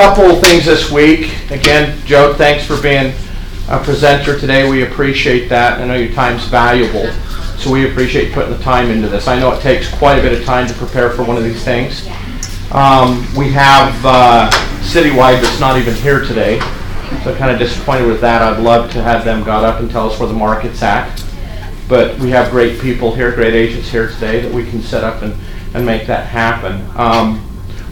couple of things this week. Again, Jode, thanks for being a presenter today. We appreciate that. I know your time's valuable, so we appreciate you putting the time into this. I know it takes quite a bit of time to prepare for one of these things. We have Citywide that's not even here today, so kind of disappointed with that. I'd love to have them got up and tell us where the market's at. But we have great people here, great agents here today that we can set up and make that happen.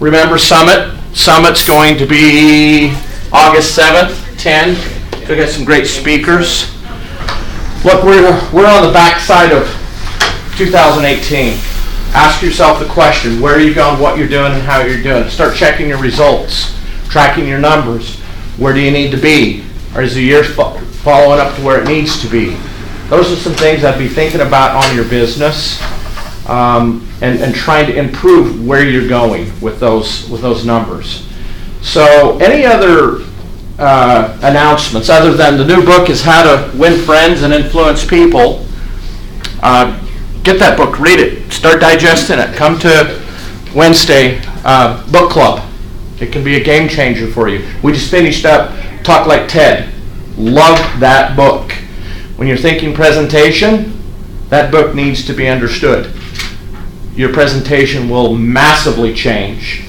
Remember Summit. Summit's going to be August 7th, 10. We've got some great speakers. Look, we're on the backside of 2018. Ask yourself the question, where are you going, what you're doing, and how you're doing it. Start checking your results, tracking your numbers. Where do you need to be? Or is the year following up to where it needs to be? Those are some things I'd be thinking about on your business. And trying to improve where you're going with those numbers. So any other announcements other than the new book is How to Win Friends and Influence People? Get that book, read it, start digesting it. Come to Wednesday book club. It can be a game changer for you. We just finished up Talk Like Ted. Love that book. When you're thinking presentation, that book needs to be understood. Your presentation will massively change.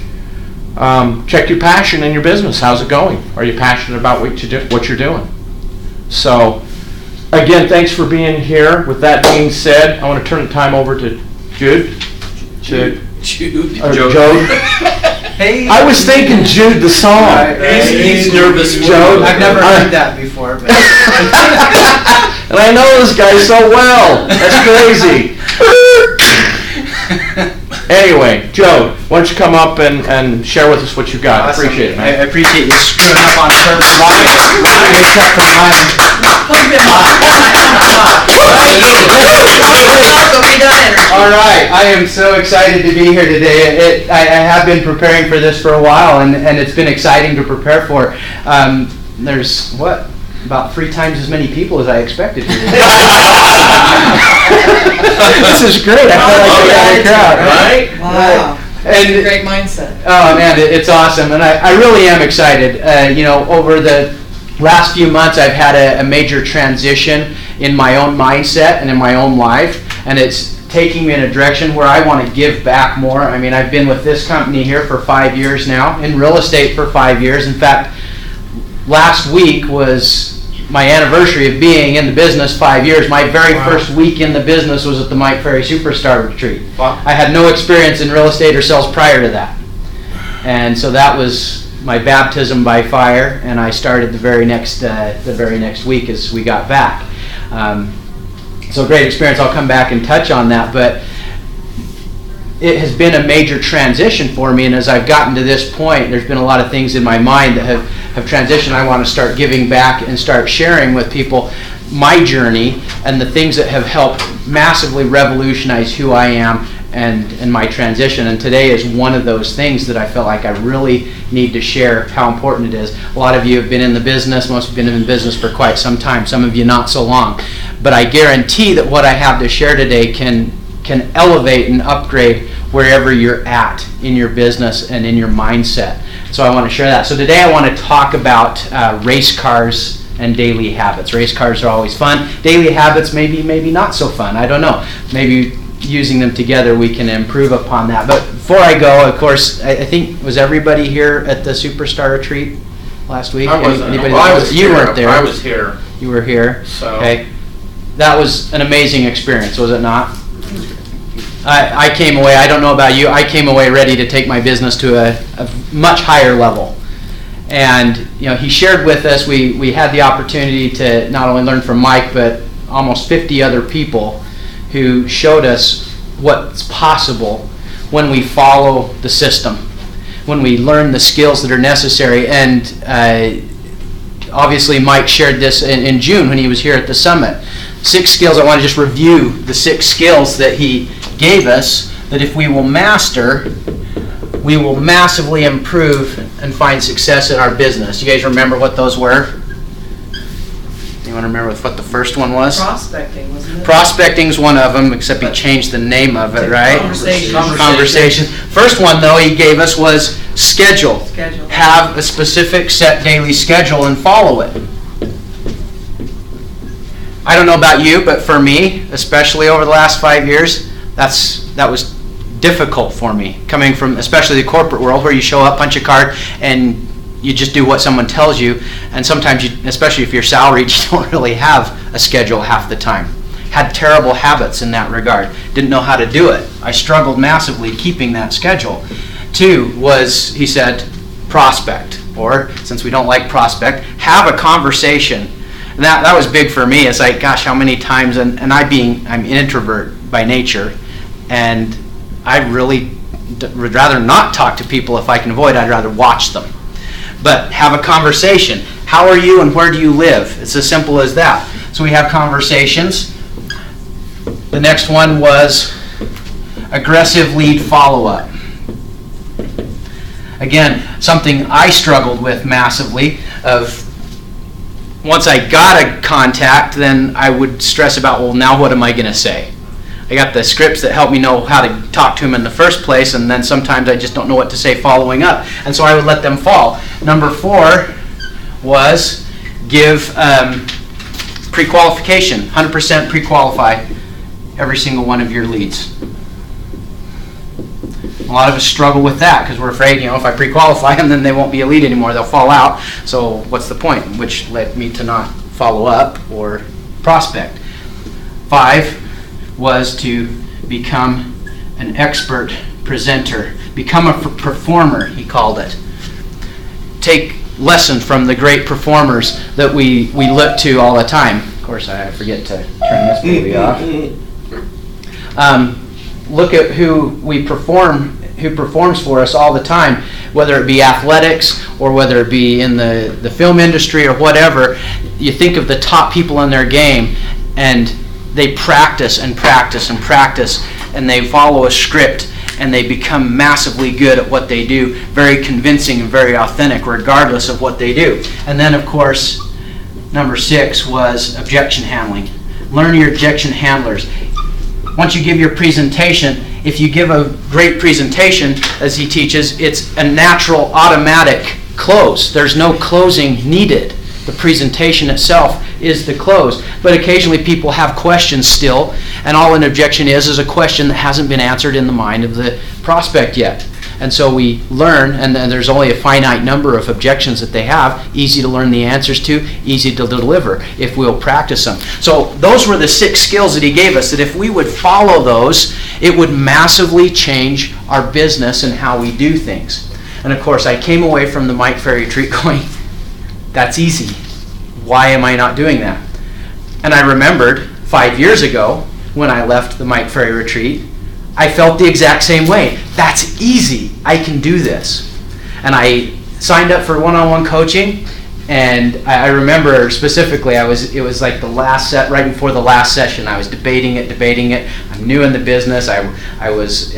Check your passion in your business. How's it going? Are you passionate about what you're doing? So, again, thanks for being here. With that being said, I want to turn the time over to Jode. Jode. Hey. I was thinking Jude the song. He's nervous. Jode. I've never heard that before. But and I know this guy so well. That's crazy. Anyway, Jode, why don't you come up and share with us what you got? Awesome. Appreciate it, man. I appreciate you screwing up on purpose. Except for mine. All right, I am so excited to be here today. I have been preparing for this for a while, and it's been exciting to prepare for. There's about 3 times as many people as I expected here today. This is great. I feel like I got a crowd, right? Wow. And great mindset. Oh man, it's awesome, and I really am excited. Over the last few months, I've had a major transition in my own mindset and in my own life, and it's taking me in a direction where I want to give back more. I mean, I've been with this company here for 5 years now, in real estate for 5 years. In fact, last week was my anniversary of being in the business 5 years. My very first week in the business was at the Mike Ferry Superstar Retreat. Wow. I had no experience in real estate or sales prior to that. And so that was my baptism by fire, and I started the very next week as we got back. So great experience. I'll come back and touch on that, but it has been a major transition for me, and as I've gotten to this point, there's been a lot of things in my mind that have transitioned. I want to start giving back and start sharing with people my journey and the things that have helped massively revolutionize who I am and my transition. And today is one of those things that I felt like I really need to share how important it is. A lot of you have been in the business. Most have been in business for quite some time. Some of you not so long. But I guarantee that what I have to share today can elevate and upgrade wherever you're at in your business and in your mindset. So I want to share that. So today I want to talk about race cars and daily habits. Race cars are always fun. Daily habits maybe not so fun. I don't know. Maybe using them together we can improve upon that. But before I go, of course, I think, was everybody here at the Superstar Retreat last week? I wasn't. You weren't there. I was here. You were here. So. Okay. That was an amazing experience, was it not? I came away, I don't know about you, I came away ready to take my business to a much higher level. And he shared with us, we had the opportunity to not only learn from Mike, but almost 50 other people who showed us what's possible when we follow the system, when we learn the skills that are necessary. And obviously Mike shared this in June when he was here at the summit. 6 skills. I want to just review the 6 skills that he gave us, that if we will master, we will massively improve and find success in our business. You guys remember what those were? Anyone want to remember what the first one was. Prospecting, wasn't it? Prospecting's one of them, except he changed the name of it, right? Conversation. First one, though, he gave us was schedule. Schedule. Have a specific set daily schedule and follow it. I don't know about you, but for me, especially over the last 5 years, that was difficult for me. Coming from especially the corporate world where you show up, punch a card, and you just do what someone tells you. And sometimes, especially if you're salaried, you don't really have a schedule half the time. Had terrible habits in that regard. Didn't know how to do it. I struggled massively keeping that schedule. 2 was, he said, prospect. Or, since we don't like prospect, have a conversation. And that was big for me. It's like, gosh, how many times, and I'm an introvert by nature, and I really would rather not talk to people if I can avoid. I'd rather watch them. But have a conversation. How are you and where do you live? It's as simple as that. So we have conversations. The next one was aggressive lead follow-up. Again, something I struggled with massively. Of once I got a contact, then I would stress about, well, now what am I going to say? I got the scripts that help me know how to talk to him in the first place, and then sometimes I just don't know what to say following up. And so I would let them fall. Number 4 was give pre-qualification, 100% pre-qualify every single one of your leads. A lot of us struggle with that because we're afraid, if I pre-qualify them, then they won't be a lead anymore. They'll fall out. So what's the point? Which led me to not follow up or prospect. 5 was to become an expert presenter. Become a performer, he called it. Take lesson from the great performers that we look to all the time. Of course, I forget to turn this baby off. Look at who performs for us all the time, whether it be athletics or whether it be in the film industry or whatever. You think of the top people in their game, and they practice and practice and practice, and they follow a script, and they become massively good at what they do, very convincing and very authentic regardless of what they do. And then, of course, number 6 was objection handling. Learn your objection handlers. Once you give your presentation, if you give a great presentation, as he teaches, it's a natural, automatic close. There's no closing needed. The presentation itself is the close. But occasionally people have questions still, and all an objection is a question that hasn't been answered in the mind of the prospect yet. And so we learn, and then there's only a finite number of objections that they have, easy to learn the answers to, easy to deliver if we'll practice them. So those were the 6 skills that he gave us, that if we would follow those, it would massively change our business and how we do things. And of course, I came away from the Mike Ferry retreat going, that's easy. Why am I not doing that? And I remembered 5 years ago when I left the Mike Ferry retreat, I felt the exact same way. That's easy. I can do this. And I signed up for one-on-one coaching, and I remember specifically, it was like the last set, right before the last session, I was debating it. I'm new in the business. I was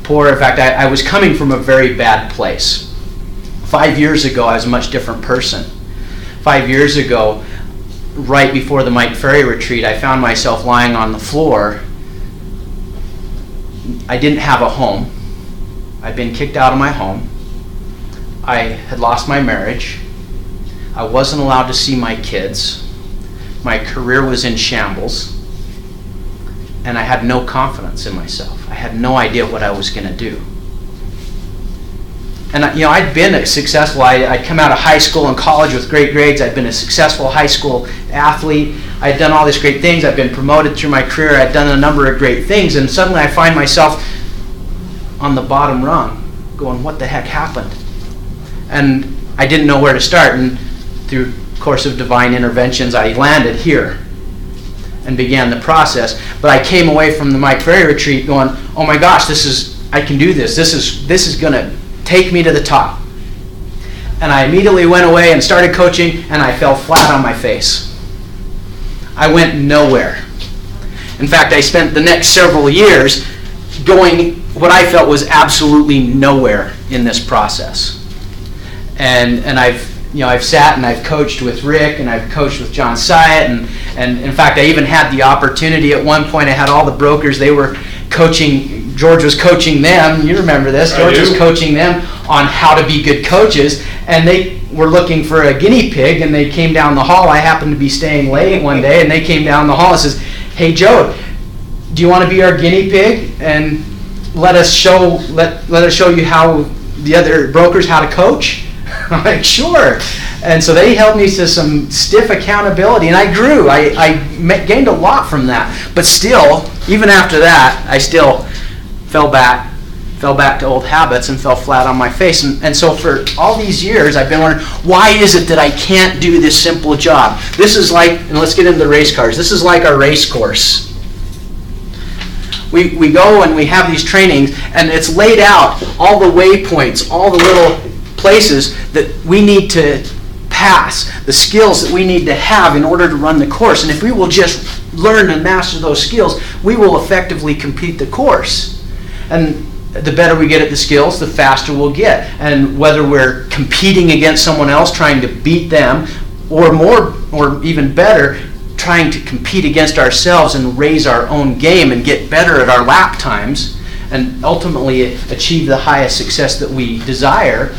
poor. In fact, I was coming from a very bad place. 5 years ago, I was a much different person. 5 years ago, right before the Mike Ferry retreat, I found myself lying on the floor. I didn't have a home. I'd been kicked out of my home. I had lost my marriage. I wasn't allowed to see my kids. My career was in shambles. And I had no confidence in myself. I had no idea what I was going to do. And I'd been successful. I'd come out of high school and college with great grades. I'd been a successful high school athlete. I'd done all these great things. I'd been promoted through my career. I'd done a number of great things. And suddenly I find myself on the bottom rung going, what the heck happened? And I didn't know where to start. And through a course of divine interventions, I landed here and began the process. But I came away from the Mike Ferry retreat going, oh my gosh, I can do this. This is going to take me to the top. And I immediately went away and started coaching, and I fell flat on my face. I went nowhere. In fact, I spent the next several years going what I felt was absolutely nowhere in this process. And I've I've sat and I've coached with Rick and I've coached with John Syatt, and in fact I even had the opportunity at one point. I had all the brokers, they were coaching, George was coaching them, you remember this, George was coaching them on how to be good coaches, and they were looking for a guinea pig, and they came down the hall. I happened to be staying late one day, and they came down the hall and says, "Hey Jode, do you want to be our guinea pig and let us show you how the other brokers how to coach?" I'm like, "Sure." And so they held me to some stiff accountability, and I grew. I gained a lot from that. But still, even after that, I still fell back to old habits and fell flat on my face. And so for all these years, I've been wondering, why is it that I can't do this simple job? This is like, and let's get into the race cars, this is like our race course. We go and we have these trainings, and it's laid out, all the waypoints, all the little places that we need to pass, the skills that we need to have in order to run the course. And if we will just learn and master those skills, we will effectively complete the course. And the better we get at the skills, the faster we'll get. And whether we're competing against someone else, trying to beat them, or more, or even better, trying to compete against ourselves and raise our own game and get better at our lap times, and ultimately achieve the highest success that we desire,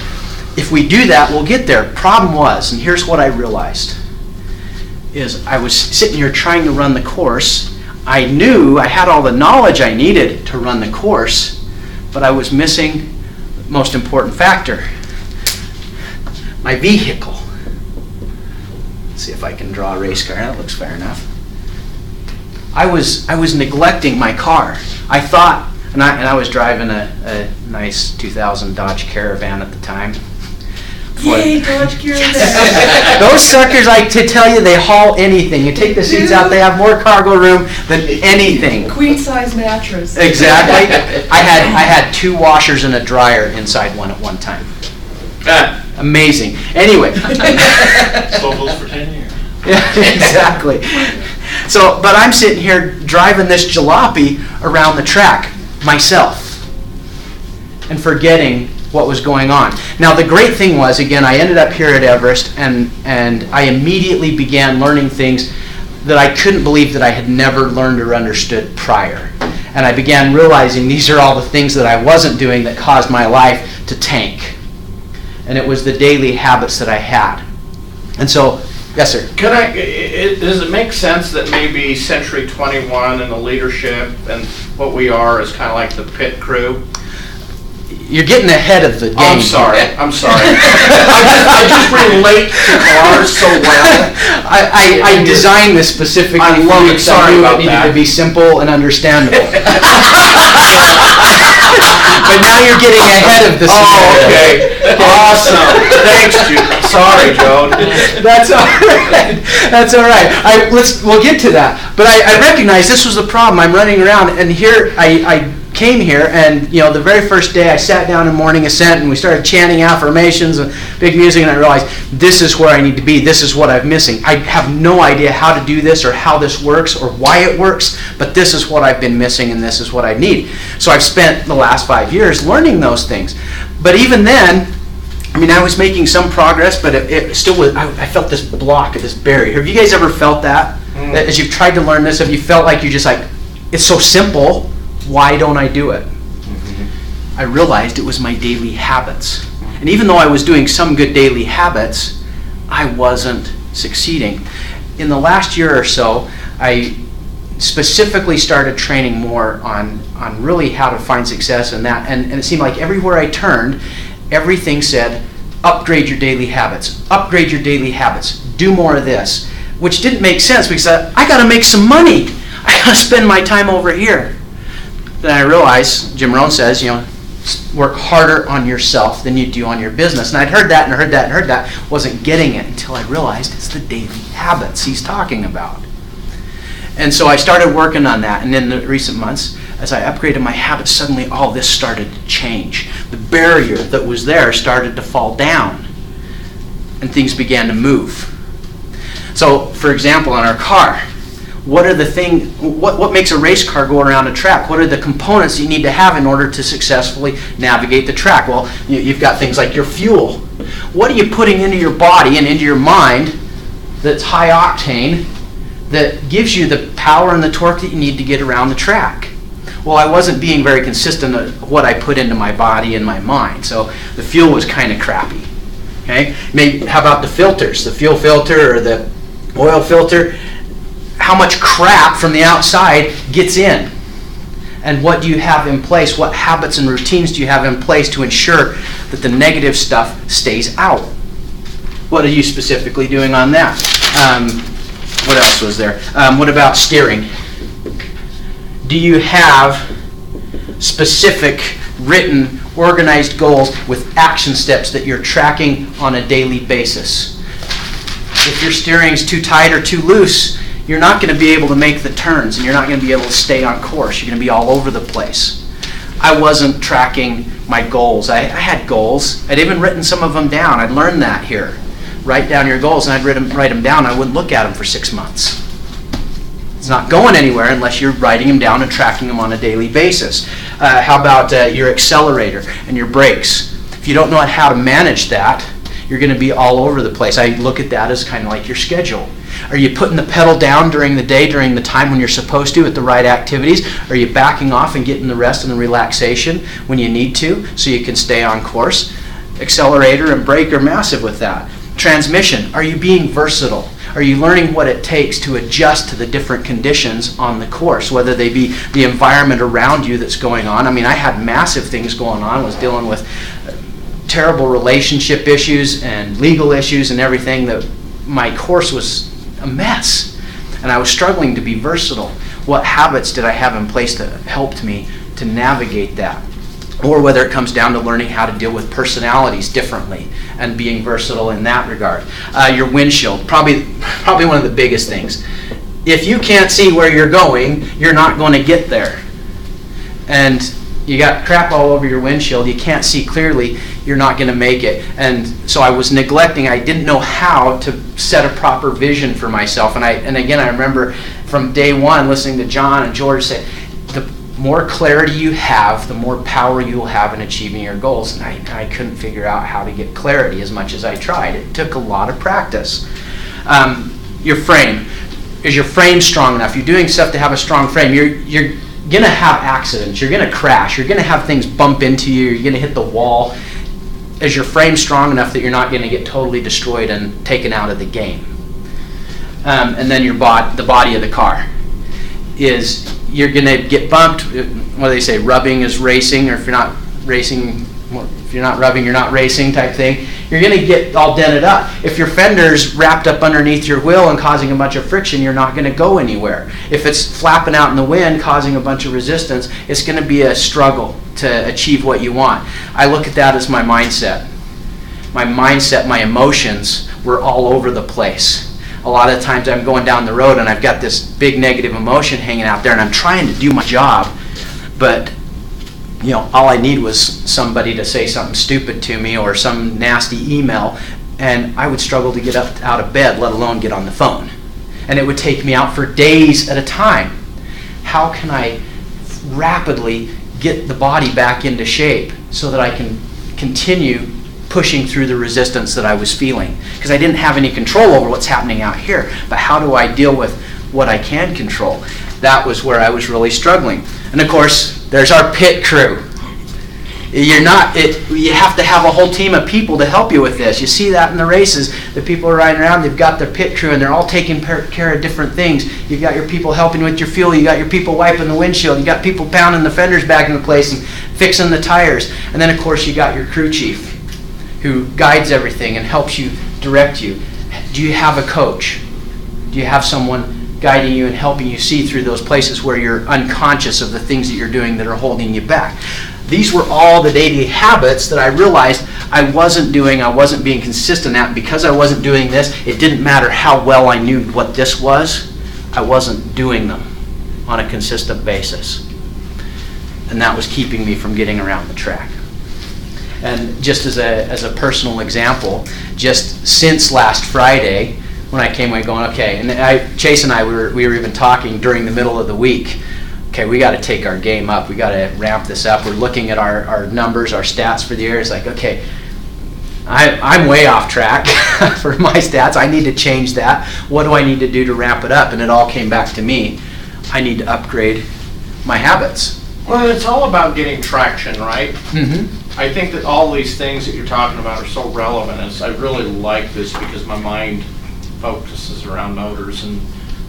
if we do that, we'll get there. Problem was, and here's what I realized, is I was sitting here trying to run the course. I knew I had all the knowledge I needed to run the course, but I was missing the most important factor, my vehicle. Let's see if I can draw a race car. That looks fair enough. I was neglecting my car. I thought, and I was driving a nice 2000 Dodge Caravan at the time. Yay, Dodge Caravan! Those suckers, I to tell you, they haul anything. You take the seats out, they have more cargo room than anything. Queen size mattress. Exactly. I had 2 washers and a dryer inside one at one time. Amazing. Anyway. Sold those for 10 years. Yeah, exactly. So, but I'm sitting here driving this jalopy around the track myself and forgetting what was going on. Now, the great thing was, again, I ended up here at Everest, and I immediately began learning things that I couldn't believe that I had never learned or understood prior. And I began realizing these are all the things that I wasn't doing that caused my life to tank. And it was the daily habits that I had. And so, yes, sir. Does it make sense that maybe Century 21 and the leadership and what we are is kind of like the pit crew? You're getting ahead of the game. I'm sorry. I just relate to cars so well. I designed this specifically I love it. because I Sorry knew about it needed that. to be simple and understandable. But now you're getting ahead of the scenario. Oh, okay. Awesome. Thanks, Jude. Sorry, Jode. That's all right. That's all right. We'll get to that. But I recognize this was the problem. I'm running around, and here I came here, and the very first day I sat down in morning ascent, and we started chanting affirmations and big music, and I realized this is where I need to be. This is what I'm missing. I have no idea how to do this or how this works or why it works, but this is what I've been missing, and this is what I need. So I've spent the last 5 years learning those things. But even then, I was making some progress, but it still was. I felt this block, this barrier. Have you guys ever felt that? That as you've tried to learn this, have you felt like you're just like, it's so simple, why don't I do it? I realized it was my daily habits. And even though I was doing some good daily habits, I wasn't succeeding. In the last year or so, I specifically started training more on really how to find success in that. And it seemed like everywhere I turned, everything said, upgrade your daily habits, upgrade your daily habits, do more of this, which didn't make sense because I got to make some money. I got to spend my time over here. Then I realized, Jim Rohn says, work harder on yourself than you do on your business. And I'd heard that and heard that and heard that, wasn't getting it until I realized it's the daily habits he's talking about. And so I started working on that, and in the recent months, as I upgraded my habits, suddenly all this started to change. The barrier that was there started to fall down, and things began to move. So, for example, in our car, what makes a race car go around a track? What are the components you need to have in order to successfully navigate the track? Well, you've got things like your fuel. What are you putting into your body and into your mind that's high octane that gives you the power and the torque that you need to get around the track? Well, I wasn't being very consistent of what I put into my body and my mind, so the fuel was kind of crappy. Okay, maybe how about the filters, the fuel filter or the oil filter? How much crap from the outside gets in? And what do you have in place? What habits and routines do you have in place to ensure that the negative stuff stays out? What are you specifically doing on that? What else was there? What about steering? Do you have specific, written, organized goals with action steps that you're tracking on a daily basis? If your steering is too tight or too loose, you're not going to be able to make the turns, and you're not going to be able to stay on course. You're going to be all over the place. I wasn't tracking my goals. I had goals. I'd even written some of them down. I'd learned that here. Write down your goals, and I'd write them down. I wouldn't look at them for 6 months. It's not going anywhere unless you're writing them down and tracking them on a daily basis. How about your accelerator and your brakes? If you don't know how to manage that, you're going to be all over the place. I look at that as kind of like your schedule. Are you putting the pedal down during the day, during the time when you're supposed to, at the right activities? Are you backing off and getting the rest and the relaxation when you need to so you can stay on course? Accelerator and brake are massive with that. Transmission, are you being versatile? Are you learning what it takes to adjust to the different conditions on the course, whether they be the environment around you that's going on? I mean, I had massive things going on. I was dealing with terrible relationship issues and legal issues and everything. That my course was a mess, and I was struggling to be versatile. What habits did I have in place that helped me to navigate that? Or whether it comes down to learning how to deal with personalities differently and being versatile in that regard. Your windshield, probably one of the biggest things. If you can't see where you're going, you're not going to get there. And you got crap all over your windshield, you can't see clearly, you're not going to make it. And so I was neglecting, I didn't know how to set a proper vision for myself. And again, I remember from day one listening to John and George say, the more clarity you have, the more power you'll have in achieving your goals. And I couldn't figure out how to get clarity as much as I tried. It took a lot of practice. Your frame. Is your frame strong enough? You're doing stuff to have a strong frame. You're going to have accidents. You're going to crash. You're going to have things bump into you. You're going to hit the wall. Is your frame strong enough that you're not going to get totally destroyed and taken out of the game? And then the body of the car. You're going to get bumped. What do they say? Rubbing is racing, or if you're not racing, if you're not rubbing, you're not racing type thing. You're going to get all dented up. If your fender's wrapped up underneath your wheel and causing a bunch of friction, you're not going to go anywhere. If it's flapping out in the wind, causing a bunch of resistance, it's going to be a struggle to achieve what you want. I look at that as my mindset. My mindset, my emotions were all over the place. A lot of times I'm going down the road and I've got this big negative emotion hanging out there, and I'm trying to do my job, but all I need was somebody to say something stupid to me or some nasty email, and I would struggle to get up out of bed, let alone get on the phone. And it would take me out for days at a time. How can I rapidly get the body back into shape so that I can continue pushing through the resistance that I was feeling? Because I didn't have any control over what's happening out here. But how do I deal with what I can control? That was where I was really struggling. And of course, there's our pit crew. You have to have a whole team of people to help you with this. You see that in the races. The people are riding around, they've got their pit crew, and they're all taking care of different things. You've got your people helping with your fuel. You got your people wiping the windshield. You got people pounding the fenders back into place and fixing the tires. And then, of course, you got your crew chief, who guides everything and helps you, direct you. Do you have a coach? Do you have someone guiding you and helping you see through those places where you're unconscious of the things that you're doing that are holding you back? These were all the daily habits that I realized I wasn't doing, I wasn't being consistent at. Because I wasn't doing this, it didn't matter how well I knew what this was, I wasn't doing them on a consistent basis. And that was keeping me from getting around the track. And just as a personal example, just since last Friday, when I came away going, okay, and Chase and I, we were even talking during the middle of the week, okay, we got to take our game up. We got to ramp this up. We're looking at our numbers, our stats for the year. It's like, okay, I'm way off track for my stats. I need to change that. What do I need to do to ramp it up? And it all came back to me. I need to upgrade my habits. Well, it's all about getting traction, right? Mm-hmm. I think that all these things that you're talking about are so relevant. I really like this because my mind focuses around motors and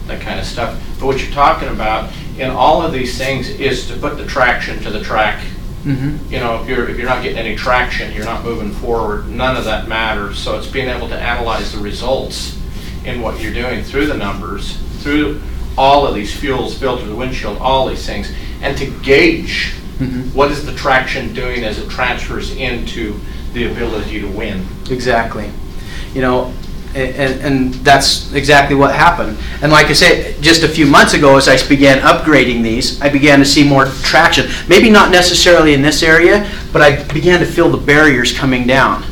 that kind of stuff. But what you're talking about in all of these things is to put the traction to the track. Mm-hmm. You know, if you're not getting any traction, you're not moving forward. None of that matters. So it's being able to analyze the results in what you're doing through the numbers, through all of these fuels, filter, the windshield, all these things, and to gauge what is the traction doing as it transfers into the ability to win. Exactly. You know, and that's exactly what happened. And like I said, just a few months ago, as I began upgrading these, I began to see more traction. Maybe not necessarily in this area, but I began to feel the barriers coming down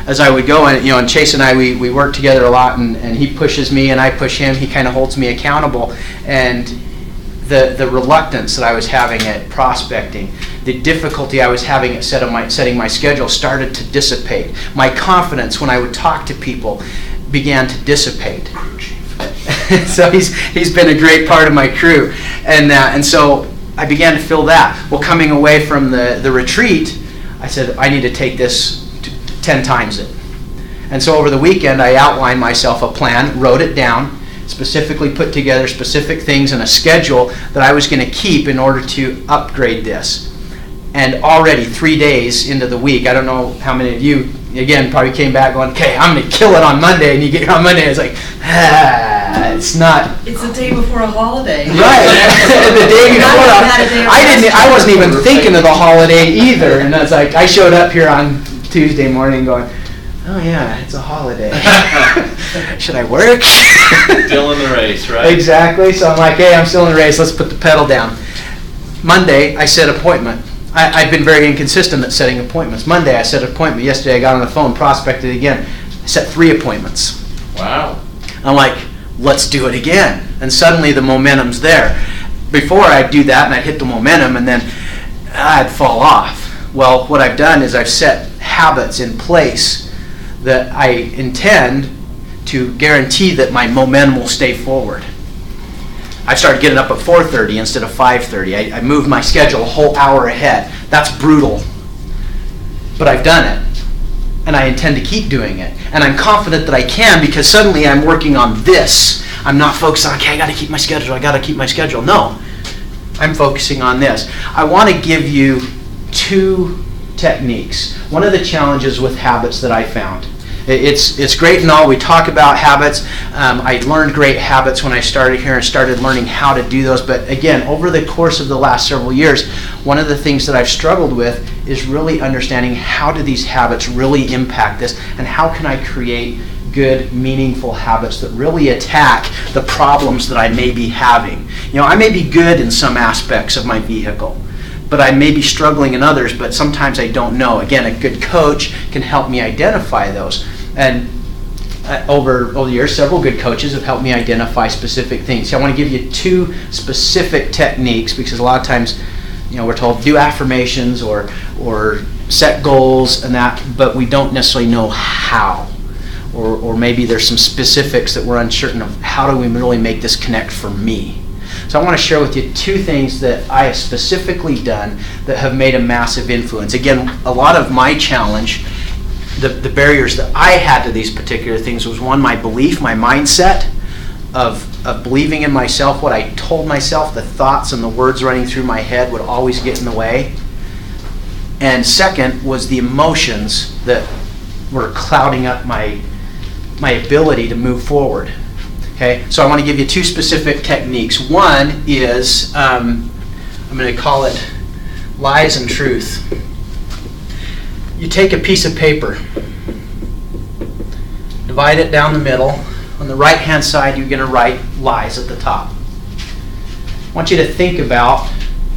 as I would go. And and Chase and I, we work together a lot, and he pushes me and I push him. He kind of holds me accountable. And the reluctance that I was having at prospecting, the difficulty I was having at setting my schedule started to dissipate. My confidence when I would talk to people began to dissipate. So he's been a great part of my crew, and so I began to feel that. Well, coming away from the retreat, I said I need to take this 10 times it. And so over the weekend, I outlined myself a plan, wrote it down, specifically put together specific things in a schedule that I was going to keep in order to upgrade this. And already 3 days into the week, I don't know how many of you, again, probably came back going, okay, I'm going to kill it on Monday. And you get here on Monday, it's like, it's not. It's the day before a holiday. Right. The day before. I wasn't even thinking of the holiday either. And it's like, I showed up here on Tuesday morning going, oh yeah, it's a holiday. Should I work? Still in the race, right? Exactly. So I'm like, hey, I'm still in the race. Let's put the pedal down. Monday, I set appointment. I've been very inconsistent at setting appointments. Monday, I set an appointment. Yesterday, I got on the phone, prospected again. I set 3 appointments. Wow. I'm like, let's do it again. And suddenly the momentum's there. Before I'd do that and I'd hit the momentum and then I'd fall off. Well, what I've done is I've set habits in place that I intend to guarantee that my momentum will stay forward. I started getting up at 4:30 instead of 5:30. I moved my schedule a whole hour ahead. That's brutal. But I've done it. And I intend to keep doing it. And I'm confident that I can because suddenly I'm working on this. I'm not focused on, okay, I got to keep my schedule. No. I'm focusing on this. I want to give you 2 techniques. One of the challenges with habits that I found. It's great and all, we talk about habits. I learned great habits when I started here and started learning how to do those. But again, over the course of the last several years, one of the things that I've struggled with is really understanding how do these habits really impact this and how can I create good, meaningful habits that really attack the problems that I may be having. I may be good in some aspects of my vehicle, but I may be struggling in others, but sometimes I don't know. Again, a good coach can help me identify those. And over the years, several good coaches have helped me identify specific things. So I want to give you 2 specific techniques because a lot of times, we're told do affirmations or set goals and that, but we don't necessarily know how. Or maybe there's some specifics that we're uncertain of. How do we really make this connect for me? So I want to share with you 2 things that I have specifically done that have made a massive influence. Again, a lot of my challenge, the barriers that I had to these particular things was one, my belief, my mindset of believing in myself, what I told myself, the thoughts and the words running through my head would always get in the way. And second was the emotions that were clouding up my ability to move forward. Okay, so I want to give you 2 specific techniques. One is, I'm going to call it lies and truth. You take a piece of paper, divide it down the middle. On the right-hand side, you're going to write lies at the top. I want you to think about,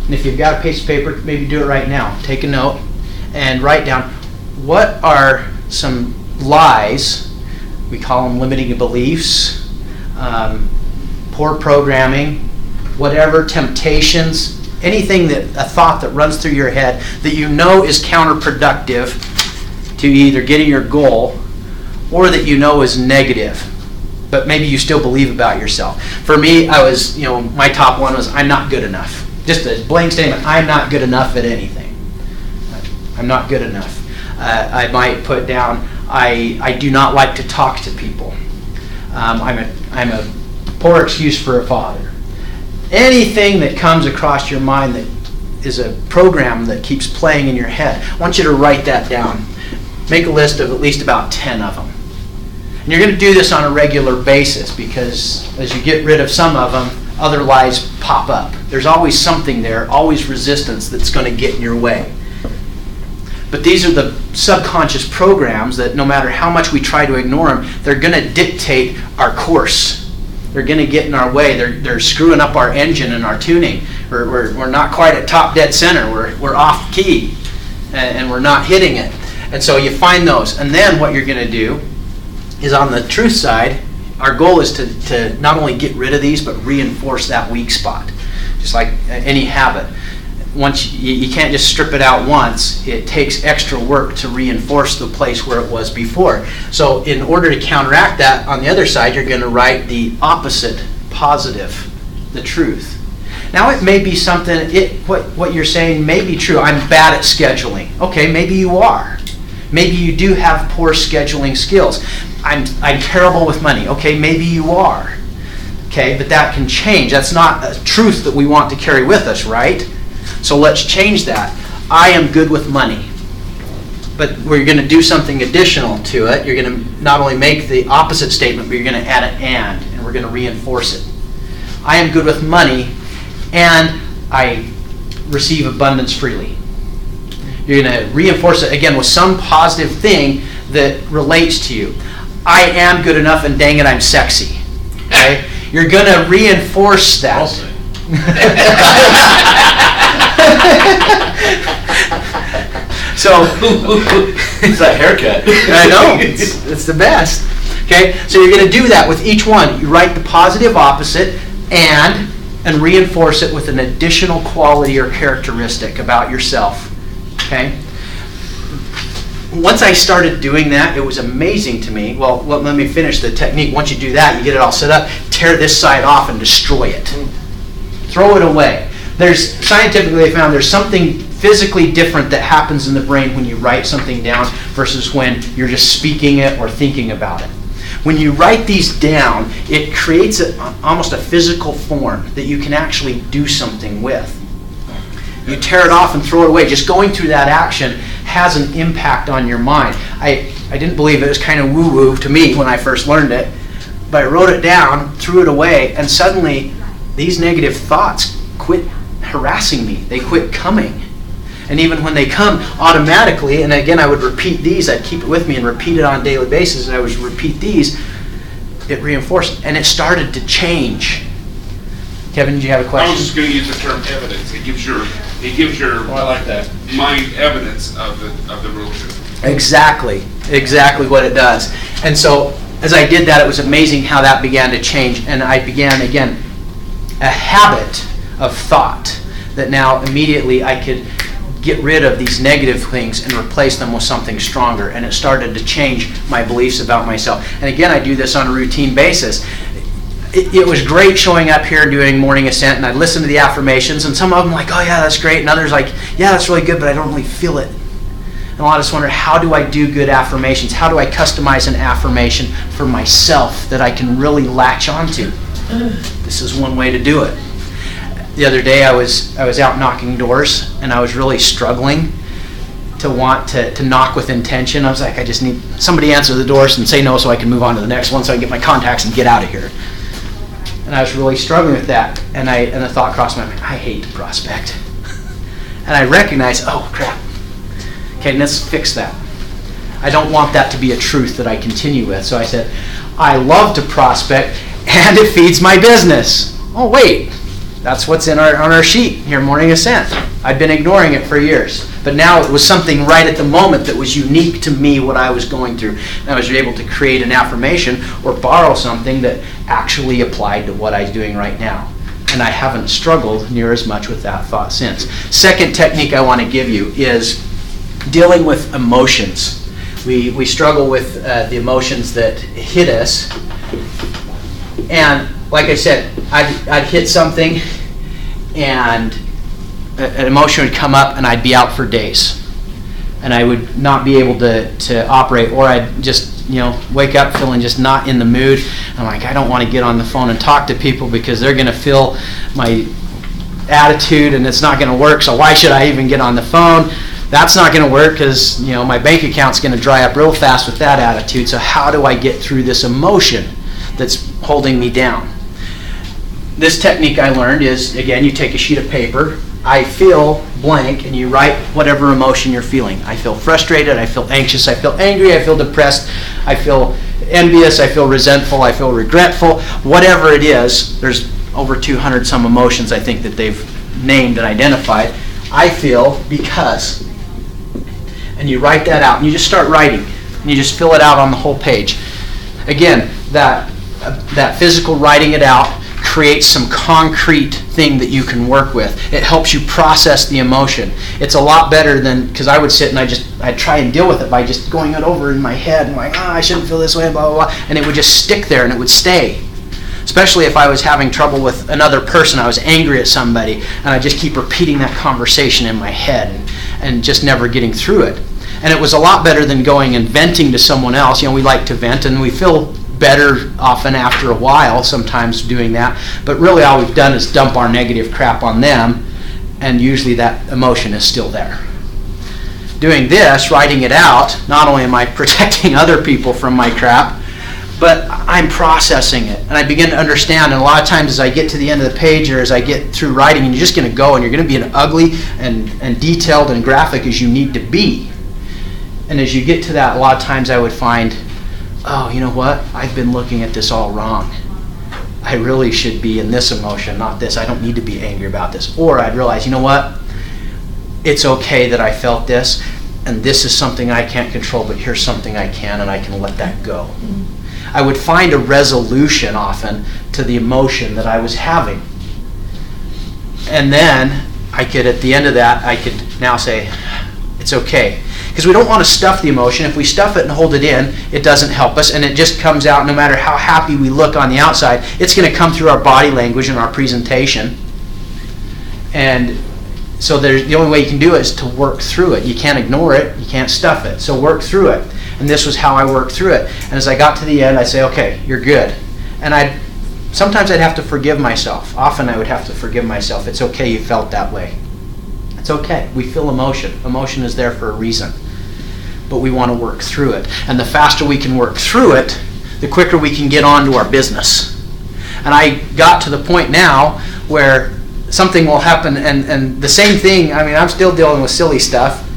and if you've got a piece of paper, maybe do it right now. Take a note and write down what are some lies, we call them limiting beliefs, poor programming, whatever, temptations, anything a thought that runs through your head that you know is counterproductive to either getting your goal or that you know is negative, but maybe you still believe about yourself. For me, my top one was, I'm not good enough. Just a blank statement, I'm not good enough at anything. I'm not good enough. I might put down, I do not like to talk to people. I'm a poor excuse for a father. Anything that comes across your mind that is a program that keeps playing in your head, I want you to write that down. Make a list of at least about 10 of them. And you're going to do this on a regular basis, because as you get rid of some of them, other lies pop up. There's always something there, always resistance that's going to get in your way. But these are the subconscious programs that no matter how much we try to ignore them, they're going to dictate our course. They're going to get in our way. They're screwing up our engine and our tuning. We're not quite at top dead center. We're off key, and we're not hitting it. And so you find those. And then what you're going to do is, on the truth side, our goal is to not only get rid of these, but reinforce that weak spot. Just like any habit. Once you can't just strip it out once. It takes extra work to reinforce the place where it was before. So in order to counteract that, on the other side, you're going to write the opposite, positive, the truth. Now it may be something, what you're saying may be true. I'm bad at scheduling. Okay, maybe you are. Maybe you do have poor scheduling skills. I'm terrible with money. Okay, maybe you are. Okay, but that can change. That's not a truth that we want to carry with us, right? So let's change that. I am good with money. But we're going to do something additional to it. You're going to not only make the opposite statement, but you're going to add an and we're going to reinforce it. I am good with money, and I receive abundance freely. You're going to reinforce it again with some positive thing that relates to you. I am good enough, and dang it, I'm sexy. Okay? You're going to reinforce that. So it's that haircut. I know, it's the best. Okay, so you're going to do that with each one. You write the positive opposite and reinforce it with an additional quality or characteristic about yourself. Okay. Once I started doing that, it was amazing to me. Well, let me finish the technique. Once you do that, you get it all set up. Tear this side off and destroy it. Throw it away. There's scientifically found there's something physically different that happens in the brain when you write something down versus when you're just speaking it or thinking about it. When you write these down, it creates almost a physical form that you can actually do something with. You tear it off and throw it away. Just going through that action has an impact on your mind. I didn't believe it. It was kind of woo-woo to me when I first learned it. But I wrote it down, threw it away, and suddenly these negative thoughts quit harassing me. They quit coming. And even when they come automatically, and again I would repeat these, I'd keep it with me and repeat it on a daily basis, and I would repeat these, it reinforced, and it started to change. Kevin, did you have a question? I was just going to use the term evidence. It gives your I like that. mind evidence of the real truth. Exactly what it does. And so as I did that, it was amazing how that began to change, and I began again a habit of thought that now immediately I could get rid of these negative things and replace them with something stronger, and it started to change my beliefs about myself. And again, I do this on a routine basis. It was great showing up here and doing morning ascent, and I'd listen to the affirmations, and some of them like, oh yeah, that's great, and others like, yeah, that's really good, but I don't really feel it. And a lot of us wonder, how do I do good affirmations? How do I customize an affirmation for myself that I can really latch onto? This is one way to do it. The other day I was out knocking doors, and I was really struggling to want to knock with intention. I was like, I just need somebody to answer the doors and say no so I can move on to the next one so I can get my contacts and get out of here. And I was really struggling with that, and the thought crossed my mind, I hate to prospect. And I recognized, oh crap, okay, let's fix that. I don't want that to be a truth that I continue with. So I said, I love to prospect, and it feeds my business. Oh wait, that's what's on our sheet here, Morning Ascent. I've been ignoring it for years. But now it was something right at the moment that was unique to me, what I was going through. And I was able to create an affirmation or borrow something that actually applied to what I'm doing right now. And I haven't struggled near as much with that thought since. Second technique I want to give you is dealing with emotions. We struggle with the emotions that hit us. And like I said, I'd hit something and an emotion would come up and I'd be out for days. And I would not be able to operate, or I'd just wake up feeling just not in the mood. I'm like, I don't want to get on the phone and talk to people because they're going to feel my attitude and it's not going to work, so why should I even get on the phone? That's not going to work because my bank account's going to dry up real fast with that attitude. So how do I get through this emotion that's holding me down? This technique I learned is, again, you take a sheet of paper, I feel blank, and you write whatever emotion you're feeling. I feel frustrated, I feel anxious, I feel angry, I feel depressed, I feel envious, I feel resentful, I feel regretful, whatever it is. There's over 200 some emotions I think that they've named and identified. I feel because. And you write that out, and you just start writing, and you just fill it out on the whole page. Again, that physical writing it out creates some concrete thing that you can work with. It helps you process the emotion. It's a lot better than, because I would sit and I'd try and deal with it by just going it over in my head and like, I shouldn't feel this way, blah, blah, blah, and it would just stick there and it would stay. Especially if I was having trouble with another person, I was angry at somebody, and I just keep repeating that conversation in my head and just never getting through it. And it was a lot better than going and venting to someone else. We like to vent, and we feel better often after a while sometimes doing that. But really all we've done is dump our negative crap on them, and usually that emotion is still there. Doing this, writing it out, not only am I protecting other people from my crap, but I'm processing it, and I begin to understand. And a lot of times as I get to the end of the page, or as I get through writing, and you're just going to go and you're going to be as ugly and detailed and graphic as you need to be. And as you get to that, a lot of times I would find, oh, you know what? I've been looking at this all wrong. I really should be in this emotion, not this. I don't need to be angry about this. Or I'd realize, you know what? It's okay that I felt this, and this is something I can't control, but here's something I can, and I can let that go. I would find a resolution often to the emotion that I was having. And then I could, at the end of that, I could now say, it's okay. Because we don't want to stuff the emotion. If we stuff it and hold it in, it doesn't help us, and it just comes out no matter how happy we look on the outside. It's going to come through our body language and our presentation. And so the only way you can do it is to work through it. You can't ignore it. You can't stuff it. So work through it. And this was how I worked through it. And as I got to the end, I'd say, okay, you're good. And sometimes I'd have to forgive myself. Often I would have to forgive myself. It's okay you felt that way. It's okay. We feel emotion. Emotion is there for a reason. But we want to work through it. And the faster we can work through it, the quicker we can get on to our business. And I got to the point now where something will happen, and the same thing, I'm still dealing with silly stuff,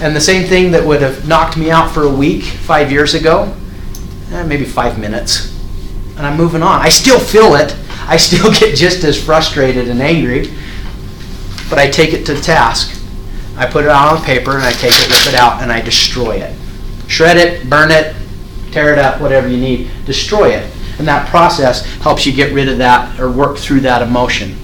and the same thing that would have knocked me out for a week 5 years ago, maybe 5 minutes, and I'm moving on. I still feel it. I still get just as frustrated and angry, but I take it to task. I put it out on paper, and I take it, rip it out, and I destroy it. Shred it, burn it, tear it up, whatever you need. Destroy it. And that process helps you get rid of that or work through that emotion.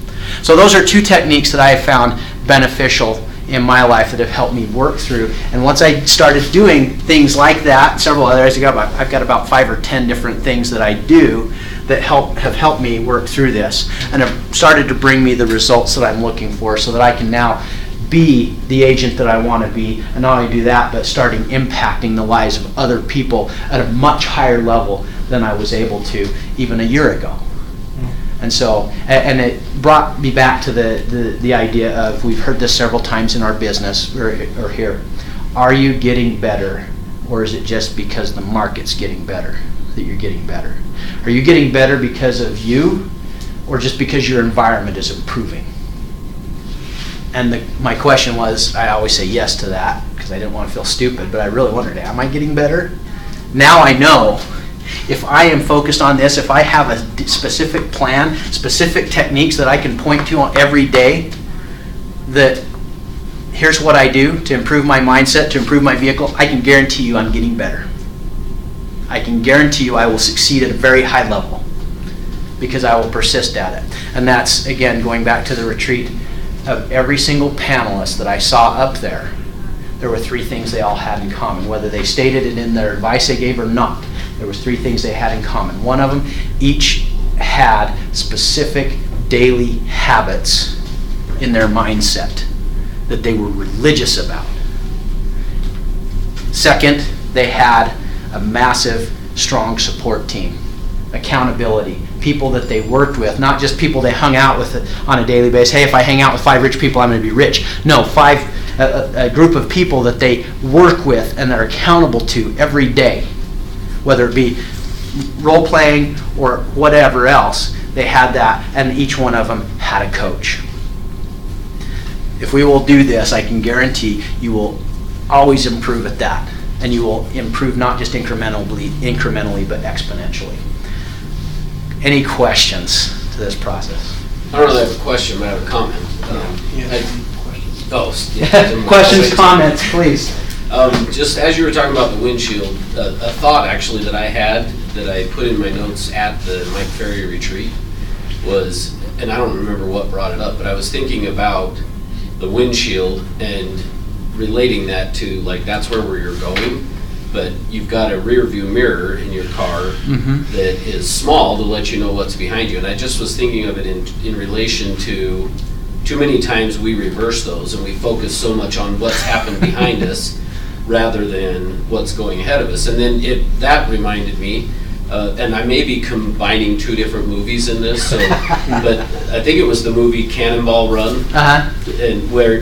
So those are two techniques that I have found beneficial in my life that have helped me work through. And once I started doing things like that, several others, I've got about 5 or 10 different things that I do that have helped me work through this, and have started to bring me the results that I'm looking for, so that I can now be the agent that I want to be, and not only do that, but starting impacting the lives of other people at a much higher level than I was able to even a year ago. And so, and it brought me back to the idea of, we've heard this several times in our business or here, are you getting better, or is it just because the market's getting better that you're getting better? Are you getting better because of you, or just because your environment is improving? And my question was, I always say yes to that because I didn't want to feel stupid, but I really wondered, am I getting better? Now I know, if I am focused on this, if I have a specific plan, specific techniques that I can point to on every day, that here's what I do to improve my mindset, to improve my vehicle, I can guarantee you I'm getting better. I can guarantee you I will succeed at a very high level because I will persist at it. And that's, again, going back to the retreat, of every single panelist that I saw up there, there were 3 things they all had in common, whether they stated it in their advice they gave or not. There was 3 things they had in common. One of them, each had specific daily habits in their mindset that they were religious about. Second, they had a massive, strong support team. Accountability. People that they worked with, not just people they hung out with on a daily basis. Hey, if I hang out with 5 rich people, I'm going to be rich. No, a group of people that they work with and they're accountable to every day. Whether it be role-playing or whatever else, they had that, and each one of them had a coach. If we will do this, I can guarantee you will always improve at that, and you will improve not just incrementally, but exponentially. Any questions to this process? I don't really have a question, but I have a comment. Questions, comments, please. Just as you were talking about the windshield, a thought actually that I had that I put in my notes at the Mike Ferry retreat was, and I don't remember what brought it up, but I was thinking about the windshield and relating that to, like, that's where you're going, but you've got a rear view mirror in your car that is small to let you know what's behind you. And I just was thinking of it in relation to, too many times we reverse those and we focus so much on what's happened behind us rather than what's going ahead of us. And then that reminded me, and I may be combining 2 different movies in this, but I think it was the movie Cannonball Run, and where,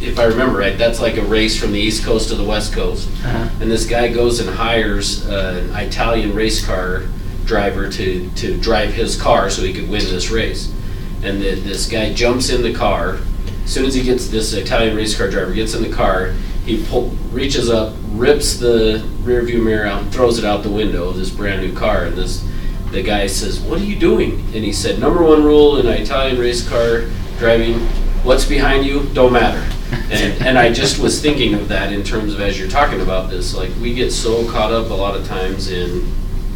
if I remember right, that's like a race from the East Coast to the West Coast, and this guy goes and hires an Italian race car driver to drive his car so he could win this race. And this guy jumps in the car. As soon as this Italian race car driver gets in the car, he reaches up, rips the rear view mirror out, and throws it out the window of this brand new car. And the guy says, "What are you doing?" And he said, "Number 1 rule in Italian race car driving, what's behind you don't matter." And I just was thinking of that in terms of, as you're talking about this, like, we get so caught up a lot of times in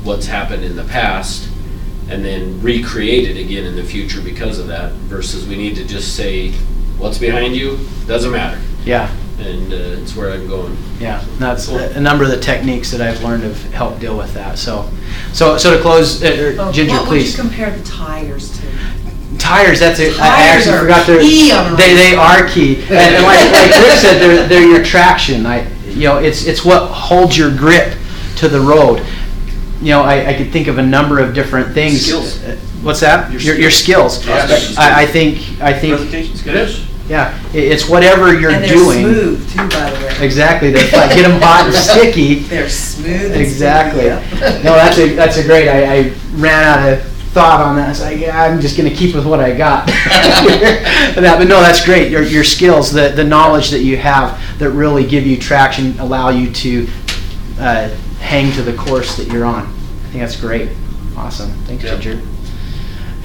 what's happened in the past and then recreate it again in the future because of that, versus we need to just say, what's behind you doesn't matter. Yeah. And it's where I'm going. Yeah, that's a number of the techniques that I've learned have helped deal with that. So to close, Ginger, what please. What would you compare the tires to? Tires, I Tires actually are forgot key on a they are key. And like Rick said, they're your traction. It's what holds your grip to the road. I could think of a number of different things. Skills. What's that? Your skills. Yes. I think. Presentation's good. Yeah, it's whatever you're And they're doing. smooth too, by the way. Exactly. They get them hot and sticky. They're smooth and Exactly. sticky, yeah. No, that's a great. I ran out of thought on that. It's like, yeah, I'm just going to keep with what I got. But no, that's great. Your skills, the knowledge that you have that really give you traction, allow you to hang to the course that you're on. I think that's great. Awesome. Thanks, Ginger.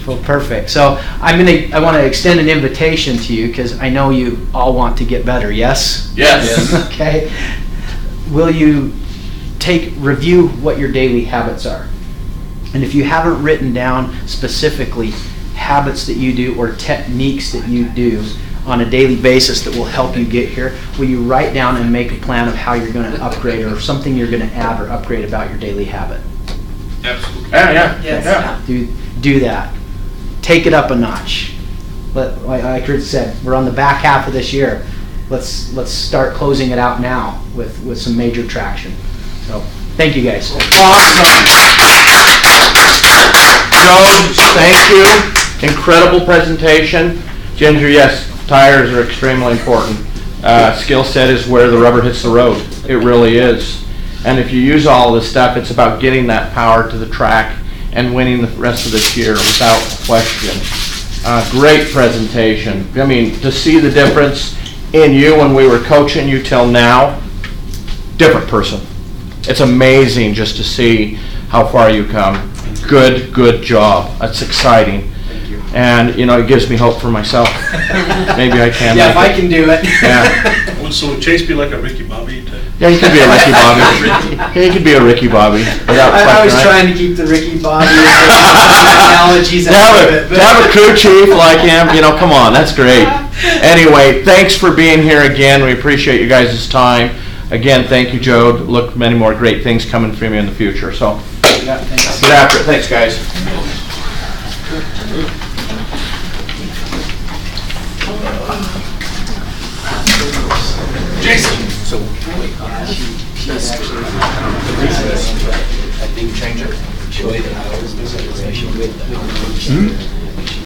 Well, perfect. So I want to extend an invitation to you because I know you all want to get better. Yes? Yes. Okay. Will you review what your daily habits are? And if you haven't written down specifically habits that you do or techniques that you do on a daily basis that will help you get here, will you write down and make a plan of how you're going to upgrade or something you're going to add or upgrade about your daily habit? Absolutely. Yeah. Yes. Do that. Take it up a notch. Like Rich said, we're on the back half of this year. Let's start closing it out now with some major traction. So thank you guys. Awesome. Jode, thank you. Incredible presentation. Ginger, yes, tires are extremely important. Skill set is where the rubber hits the road. It really is. And if you use all this stuff, it's about getting that power to the track and winning the rest of this year without question. Great presentation. I mean, to see the difference in you when we were coaching you till now, different person. It's amazing just to see how far you come. Good job. That's exciting. Thank you. And, it gives me hope for myself. Maybe I can. Yeah, if I can do it. Yeah. So would Chase be like a Ricky Bobby type? Yeah, he could be a Ricky Bobby. Yeah, he could be a Ricky Bobby. I was trying to keep the Ricky Bobby analogies out of it. To have a crew chief like him, come on, that's great. Anyway, thanks for being here again. We appreciate you guys' time. Again, thank you, Jode. Look, many more great things coming from you in the future. So, get after it. Thanks, guys. Jason. So, she's actually I think change it. Joy that I always do, especially with